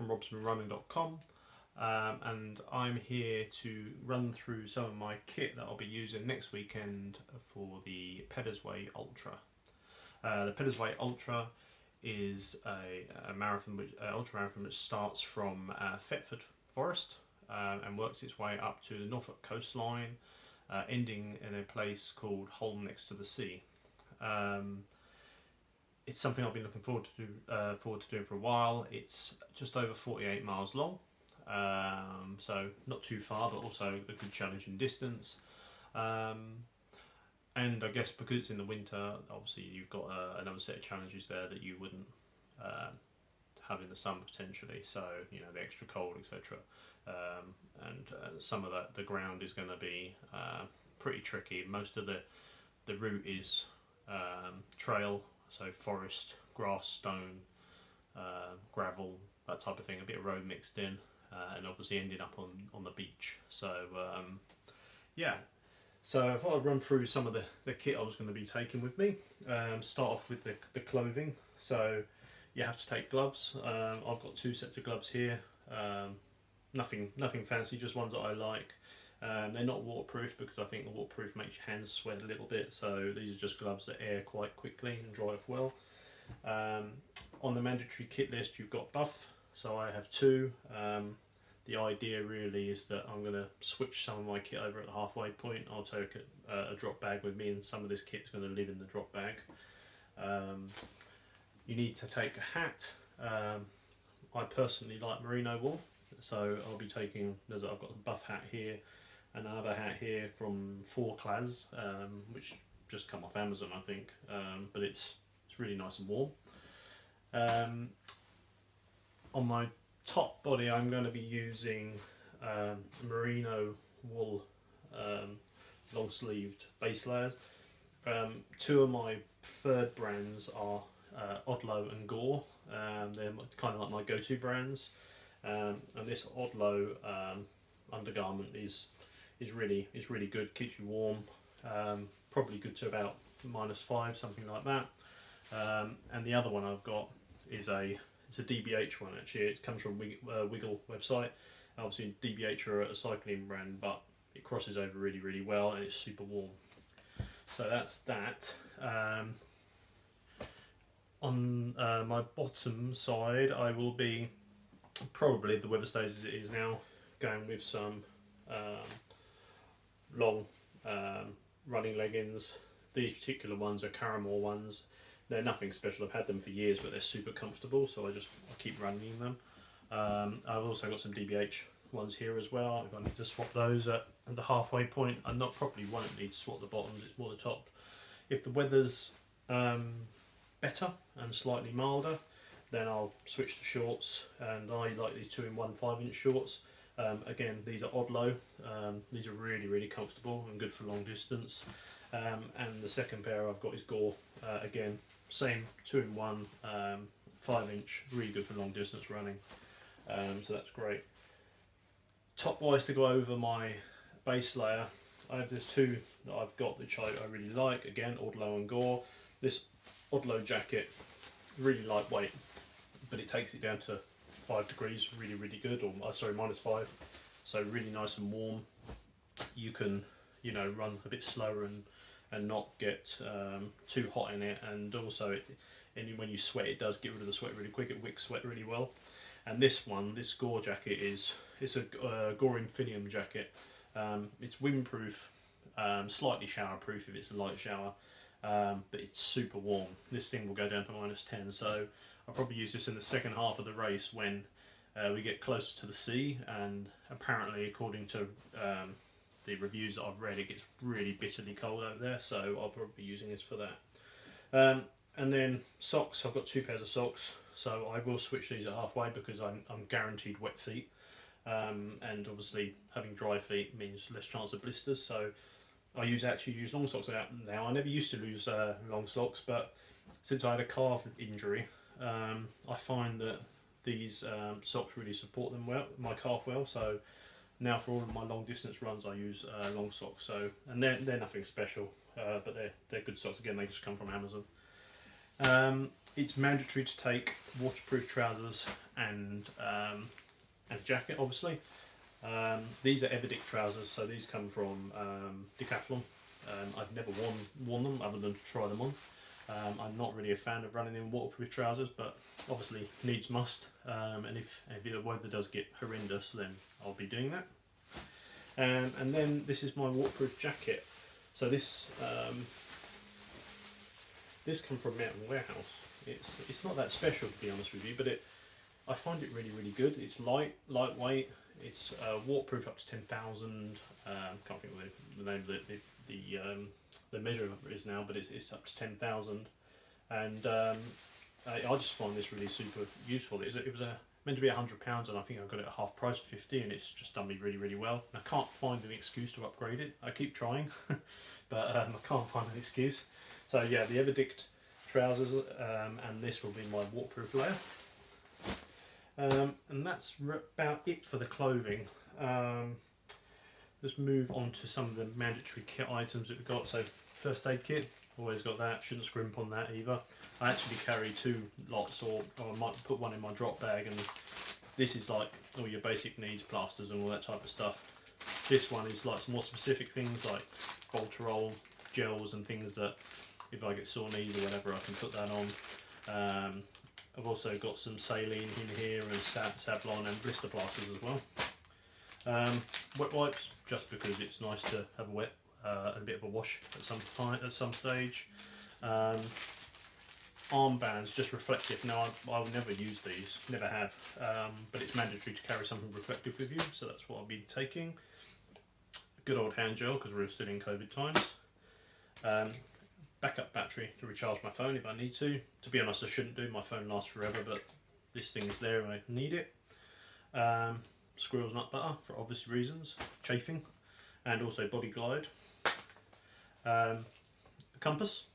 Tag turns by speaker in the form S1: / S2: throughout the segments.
S1: from robsonrunning.com, and I'm here to run through some of my kit that I'll be using next weekend for the Peddars Way Ultra. The Peddars Way Ultra is a marathon, ultra marathon, which starts from Thetford Forest and works its way up to the Norfolk coastline, ending in a place called Holme next to the sea. It's something I've been looking forward to doing for a while. It's just over 48 miles long, so not too far, but also a good challenging distance. And I guess because it's in the winter, obviously you've got another set of challenges there that you wouldn't have in the summer potentially. So the extra cold, etc. And some of the ground is going to be pretty tricky. Most of the route is trail, so forest, grass, stone, gravel, that type of thing. A bit of road mixed in, and obviously ending up on the beach. So yeah. So I thought I'd run through some of the kit I was going to be taking with me. Start off with the clothing. So you have to take gloves. I've got 2 sets of gloves here. Nothing fancy, just ones that I like. They're not waterproof because I think the waterproof makes your hands sweat a little bit. So these are just gloves that air quite quickly and dry off well. On the mandatory kit list, you've got buff. So I have 2. The idea really is that I'm going to switch some of my kit over at the halfway point. I'll take a drop bag with me, and some of this kit's going to live in the drop bag. You need to take a hat. I personally like merino wool, so I'll be taking, I've got a buff hat here and another hat here from 4Class, which just come off Amazon I think, but it's really nice and warm. On my top body I'm going to be using merino wool long sleeved base layers. 2 of my preferred brands are Odlo and Gore. They're kind of like my go-to brands, and this Odlo undergarment is really good, keeps you warm, probably good to about -5, something like that. And the other one I've got is it's a DBH one actually. It comes from Wiggle website. Obviously DBH are a cycling brand, but it crosses over really well and it's super warm. So that's that. On my bottom side, I will be, probably if the weather stays as it is now, going with some long running leggings. These particular ones are Caramel ones. They're nothing special, I've had them for years, but they're super comfortable, so I keep running them. I've also got some DBH ones here as well. I need to swap those at the halfway point. I probably won't need to swap the bottoms, it's more the top. If the weather's better and slightly milder, then I'll switch to shorts, and I like these 2-in-1 5-inch shorts. Again, these are Odlo. These are really comfortable and good for long distance. And the second pair I've got is Gore. Again, same 2-in-1 5-inch, really good for long distance running. So that's great. Top wise, to go over my base layer, there's 2 that I've got which I really like. Again, Odlo and Gore. This Odlo jacket, really lightweight, but it takes it down to 5 degrees, really good, or sorry, -5, so really nice and warm. You can run a bit slower and not get too hot in it, and also when you sweat, it does get rid of the sweat really quick. It wicks sweat really well. And this Gore jacket it's a Gore Infinium jacket. It's windproof, slightly showerproof if it's a light shower, but it's super warm. This thing will go down to -10, so I'll probably use this in the second half of the race when we get closer to the sea, and apparently according to the reviews that I've read, it gets really bitterly cold over there, so I'll probably be using this for that. And then socks, I've got 2 pairs of socks, so I will switch these at halfway because I'm guaranteed wet feet, and obviously having dry feet means less chance of blisters, so I actually use long socks out now. I never used to use long socks, but since I had a calf injury, I find that these socks really support my calf well, so now for all of my long distance runs I use long socks. So, and they're nothing special, but they're good socks. Again, they just come from Amazon. It's mandatory to take waterproof trousers and a jacket, obviously. These are Everdick trousers, so these come from Decathlon. I've never worn them other than to try them on. I'm not really a fan of running in waterproof trousers, but obviously needs must. And if the weather does get horrendous, then I'll be doing that. And then this is my waterproof jacket. So this comes from Mountain Warehouse. It's not that special, to be honest with you, but I find it really good. It's lightweight. It's waterproof up to 10,000. Can't think of the name of the measure is now, but it's up to 10,000. And I just find this really super useful. It was meant to be £100, and I think I got it at half price for 50, and it's just done me really well. And I can't find an excuse to upgrade it. I keep trying, but I can't find an excuse. So yeah, the Everdick trousers, and this will be my waterproof layer. And that's about it for the clothing. Let's move on to some of the mandatory kit items that we've got. So first aid kit, always got that, shouldn't scrimp on that either. I actually carry 2 lots, or I might put one in my drop bag, and this is like all your basic needs, plasters and all that type of stuff. This one is like more specific things like Voltarol, gels and things that if I get sore knees or whatever, I can put that on. I've also got some saline in here and Savlon and blister plasters as well. Wet wipes, just because it's nice to have a bit of a wash at some stage. Armbands, just reflective. Now I'll never use these, never have, but it's mandatory to carry something reflective with you, so that's what I'll be taking. Good old hand gel, because we're still in COVID times. Backup battery to recharge my phone if I need to. To be honest, I shouldn't do, my phone lasts forever, but this thing is there and I need it. Squirrel's nut butter for obvious reasons, chafing, and also body glide. A compass.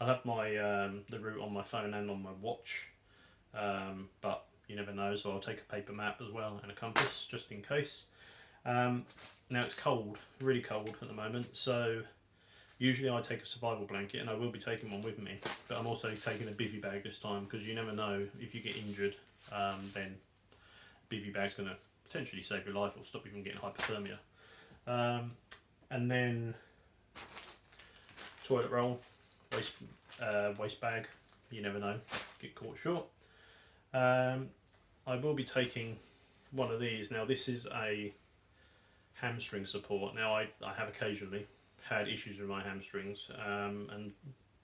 S1: I'll have my the route on my phone and on my watch, but you never know, so I'll take a paper map as well and a compass just in case. Now it's cold, really cold at the moment, so usually I take a survival blanket, and I will be taking one with me, but I'm also taking a bivy bag this time, because you never know, if you get injured, then bivy bag's going to potentially save your life or stop you from getting hypothermia. And then toilet roll, waste bag, you never know, get caught short. I will be taking one of these. Now this is a hamstring support. Now I have occasionally had issues with my hamstrings, and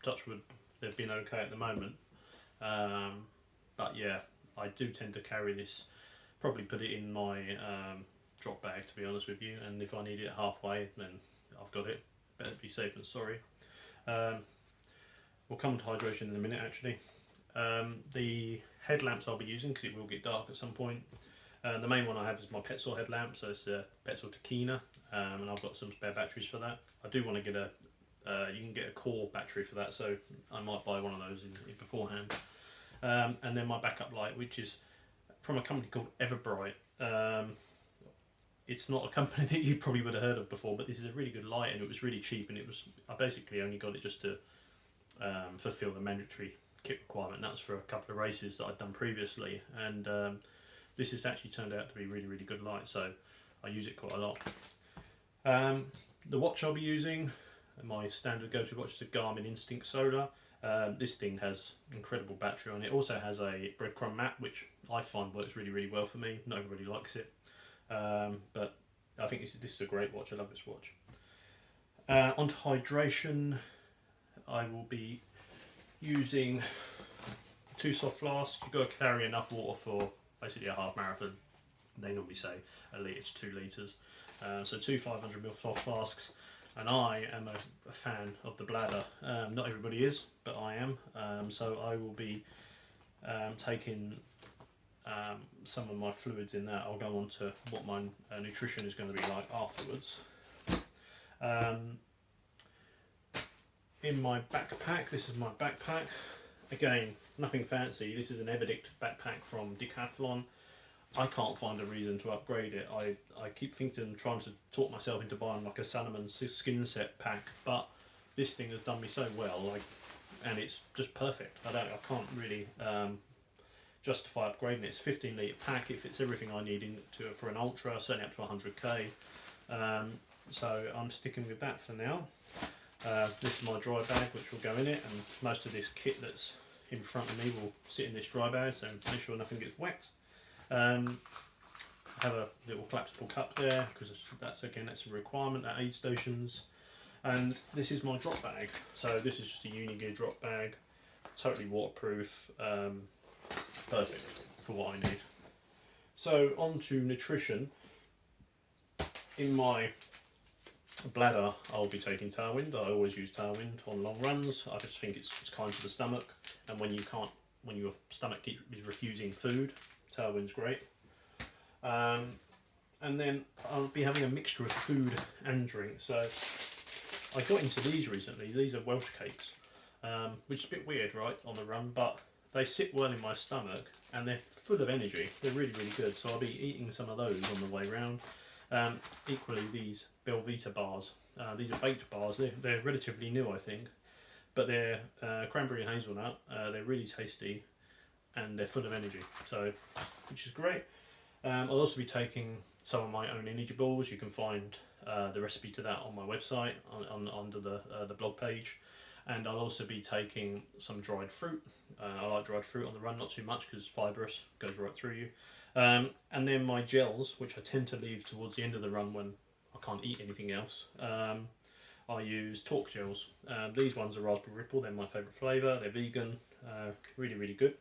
S1: touch wood, they've been okay at the moment, but yeah, I do tend to carry this, probably put it in my drop bag, to be honest with you, and if I need it halfway, then I've got it. Better be safe than sorry. We'll come to hydration in a minute actually. The headlamps I'll be using, because it will get dark at some point. The main one I have is my Petzl headlamp, so it's a Petzl Takina, and I've got some spare batteries for that. I do want to get you can get a core battery for that, so I might buy one of those in beforehand. And then my backup light, which is from a company called Everbright. It's not a company that you probably would have heard of before, but this is a really good light, and it was really cheap, and I basically only got it just to fulfill the mandatory kit requirement. And that was for a couple of races that I'd done previously, and this has actually turned out to be really good light, so I use it quite a lot. The watch I'll be using, my standard go-to watch, is a Garmin Instinct Solar. This thing has incredible battery on it. It also has a breadcrumb map, which I find works really well for me. Not everybody likes it, but I think this is a great watch. I love this watch. Onto hydration, I will be using 2 soft flasks. You've got to carry enough water for basically a half marathon. They normally say a litre to 2 litres. So 2 500ml soft flasks, and I am a fan of the bladder. Not everybody is, but I am. So I will be taking some of my fluids in that. I'll go on to what my nutrition is going to be like afterwards. In my backpack, this is my backpack. Again, nothing fancy. This is an Everdick backpack from Decathlon. I can't find a reason to upgrade it. I keep thinking, trying to talk myself into buying like a Salomon skin set pack, but this thing has done me so well. Like, and it's just perfect. I can't really justify upgrading it. It's a 15 litre pack. It fits everything I need for an Ultra, certainly up to 100k. So I'm sticking with that for now. This is my dry bag which will go in it, and most of this kit that's in front of me will sit in this dry bag, so make sure nothing gets wet. I have a little collapsible cup there because that's a requirement at aid stations. And this is my drop bag. So this is just a Unigear drop bag, totally waterproof, perfect for what I need. So on to nutrition. In my bladder I'll be taking Tailwind. I always use Tailwind on long runs. I just think it's kind to the stomach, and when your stomach is refusing food, Tailwind's great. And then I'll be having a mixture of food and drink. So I got into these recently. These are Welsh cakes, which is a bit weird, right, on the run, but they sit well in my stomach and they're full of energy. They're really, really good. So I'll be eating some of those on the way round. Equally, these Belvita bars. These are baked bars. They're relatively new, I think, but they're cranberry and hazelnut. They're really tasty and they're full of energy, so which is great. I'll also be taking some of my own energy balls. You can find the recipe to that on my website under the blog page. And I'll also be taking some dried fruit. I like dried fruit on the run, not too much because it's fibrous, goes right through you. And then my gels, which I tend to leave towards the end of the run when I can't eat anything else. I use Talk gels. These ones are Raspberry Ripple. They're my favourite flavour. They're vegan, really, really good.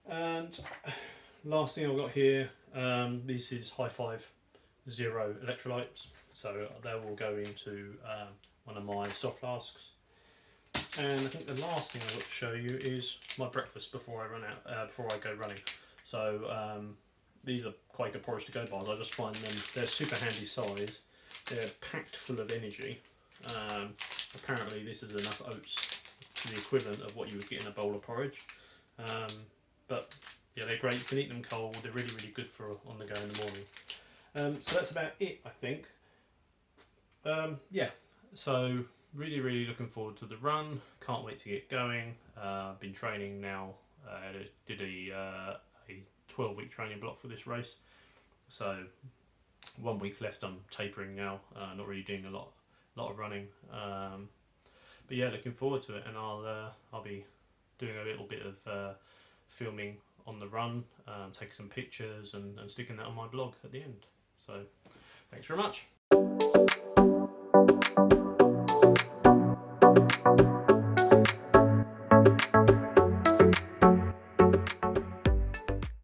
S1: And last thing I've got here, this is High Five Zero electrolytes. So they will go into one of my soft flasks. And I think the last thing I've got to show you is my breakfast before I go running. So these are Quaker Porridge to Go bars. I just find them, they're super handy size. They're packed full of energy. Apparently this is enough oats to the equivalent of what you would get in a bowl of porridge. But yeah, they're great. You can eat them cold. They're really, really good for on the go in the morning. So that's about it, I think. Yeah, so really, really looking forward to the run. Can't wait to get going. I've been training now. Did a 12-week training block for this race. So 1 week left. I'm tapering now. Not really doing a lot of running. But yeah, looking forward to it. And I'll be doing a little bit of filming on the run, taking some pictures and sticking that on my blog at the end. So thanks very much.